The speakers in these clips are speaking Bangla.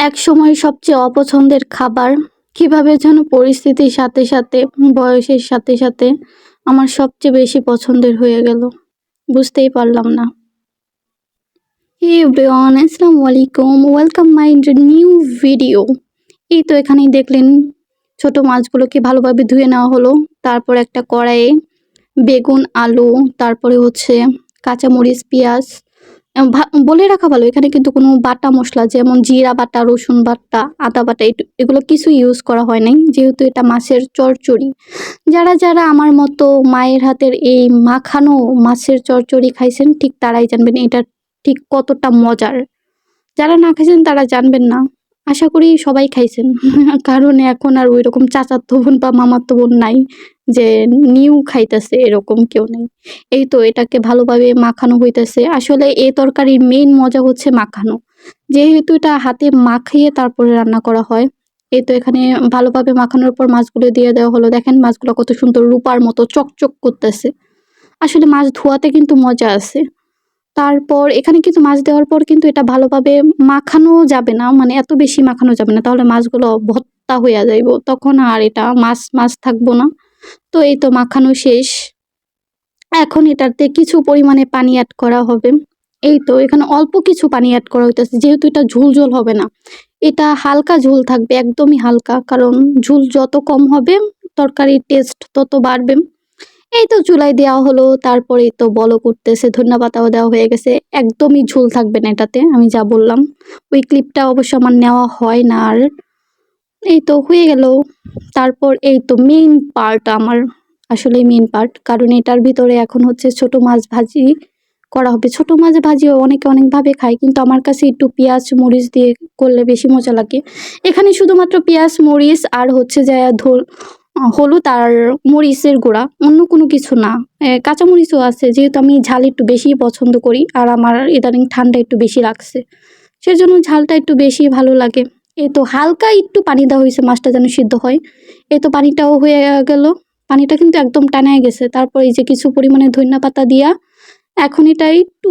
একসময় সবচেয়ে অপছন্দের খাবার কিভাবে যেন পরিস্থিতির সাথে সাথে বয়সের সাথে সাথে আমার সবচেয়ে বেশি পছন্দের হয়ে গেল, বুঝতেই পারলাম না। হে এভরিওয়ান, আসসালামু আলাইকুম, ওয়েলকাম মাই নিউ ভিডিও। এই তো এখানেই দেখলেন ছোট মাছগুলোকে ভালোভাবে ধুয়ে নেওয়া হলো। তারপর একটা কড়াইয়ে বেগুন, আলু, তারপরে হচ্ছে কাঁচামরিচ, পেঁয়াজ বলে রাখা ভালো, এখানে কিন্তু কোনো বাটা মশলা যেমন জিরা বাটা, রসুন বাটা, আদা বাটা এগুলো কিছু ইউজ করা হয় নাই, যেহেতু এটা মাছের চচ্চড়ি। যারা যারা আমার মতো মায়ের হাতের এই মাখানো মাছের চচ্চড়ি খাইছেন ঠিক তারাই জানবেন এটা ঠিক কতটা মজার। যারা না খাইছেন তারা জানবেন না। আশা করি সবাই খাইছেন। কারণ এখন আর ওইরকম চাচাতো বোন বা মামাতো বোন নাই যে নিউ খাইতেছে, এরকম কেউ নেই। এই তো এটাকে ভালোভাবে মাখানো হইতেছে। আসলে এই তরকারির মেইন মজা হচ্ছে মাখানো। যেহেতু এটা হাতে মাখিয়ে তারপরে রান্না করা হয়। এই তো এখানে ভালোভাবে মাখানোর পর মাছগুলো দিয়ে দেওয়া হলো। দেখেন মাছগুলো কত সুন্দর রূপার মতো চকচক করতেছে। আসলে মাছ ধোয়াতে কিন্তু মজা আছে। তারপর এখানে কিন্তু মাছ দেওয়ার পর কিন্তু এটা ভালোভাবে মাখানো যাবে না, মানে এত বেশি মাখানো যাবে না, তাহলে মাছগুলো ভর্তা হইয়া যাইব, তখন আর এটা মাছ মাছ থাকবো না। তো এই তো মাখানো শেষ। এখন এটাতে কিছু পরিমাণে পানি অ্যাড করা হবে। এই তো এখানে অল্প কিছু পানি অ্যাড করা হইতেছে, যেহেতু এটা ঝোল ঝোল হবে না, এটা হালকা ঝোল থাকবে, একদমই হালকা, কারণ ঝোল যত কম হবে তরকারির টেস্ট তত বাড়বে। এই তো চুলায় দেওয়া হলো, তারপরে তো বলক উঠতেছে, ধনিয়া পাতাও দেওয়া হয়ে গেছে। একদমই ঝোল থাকবে না এটাতে, আমি যা বললাম। ওই ক্লিপটা অবশ্য আমার নেওয়া হয় না আর। এই তো হয়ে গেল। তারপর এই তো মেইন পার্ট আমার, আসলে মেইন পার্ট, কারণ এটার ভিতরে এখন হচ্ছে ছোট মাছ ভাজি করা হবে। ছোট মাছ ভাজিও অনেকে অনেকভাবে খায়, কিন্তু আমার কাছে একটু পেঁয়াজ মরিচ দিয়ে করলে বেশি মজা লাগে। এখানে শুধুমাত্র পেঁয়াজ মরিচ আর হচ্ছে যে হলুদ আর মরিচের গুঁড়া, অন্য কোনো কিছু না। কাঁচামরিচও আছে, যেহেতু আমি ঝাল একটু বেশিই পছন্দ করি আর আমার ইদানিং ঠান্ডা একটু বেশি লাগছে, সেজন্য ঝালটা একটু বেশি ভালো লাগে। এই তো হালকা একটু পানি দেওয়া হয়েছে মাছটা যেন সিদ্ধ হয়। এই তো পানিটাও হয়ে গেল, পানিটা কিন্তু একদম টানায় গেছে। তারপর এই যে কিছু পরিমাণে ধনিয়া পাতা দিয়া এখন এটা একটু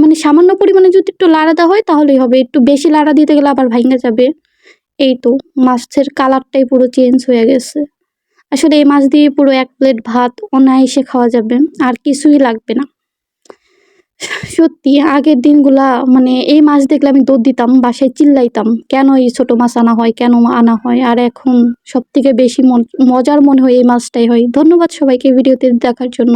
মানে সামান্য পরিমাণে যদি একটু লাড়া দেওয়া হয় তাহলেই হবে, একটু বেশি লাড়া দিতে গেলে আবার ভাঙা যাবে। এই তো মাছের কালারটাই পুরো চেঞ্জ হয়ে গেছে। আসলে এই মাছ দিয়ে পুরো 1 প্লেট ভাত অনায়াসে খাওয়া যাবে, আর কিছুই লাগবে না। সত্যি আগের দিনগুলা, মানে এই মাছ দেখলে আমি দৌড় দিতাম, বাসায় চিল্লাইতাম কেন এই ছোট মাছ আনা হয়, কেন আনা হয়। আর এখন সব থেকে বেশি মজার মনে হয় এই মাছটাই হয়। ধন্যবাদ সবাইকে ভিডিওতে দেখার জন্য।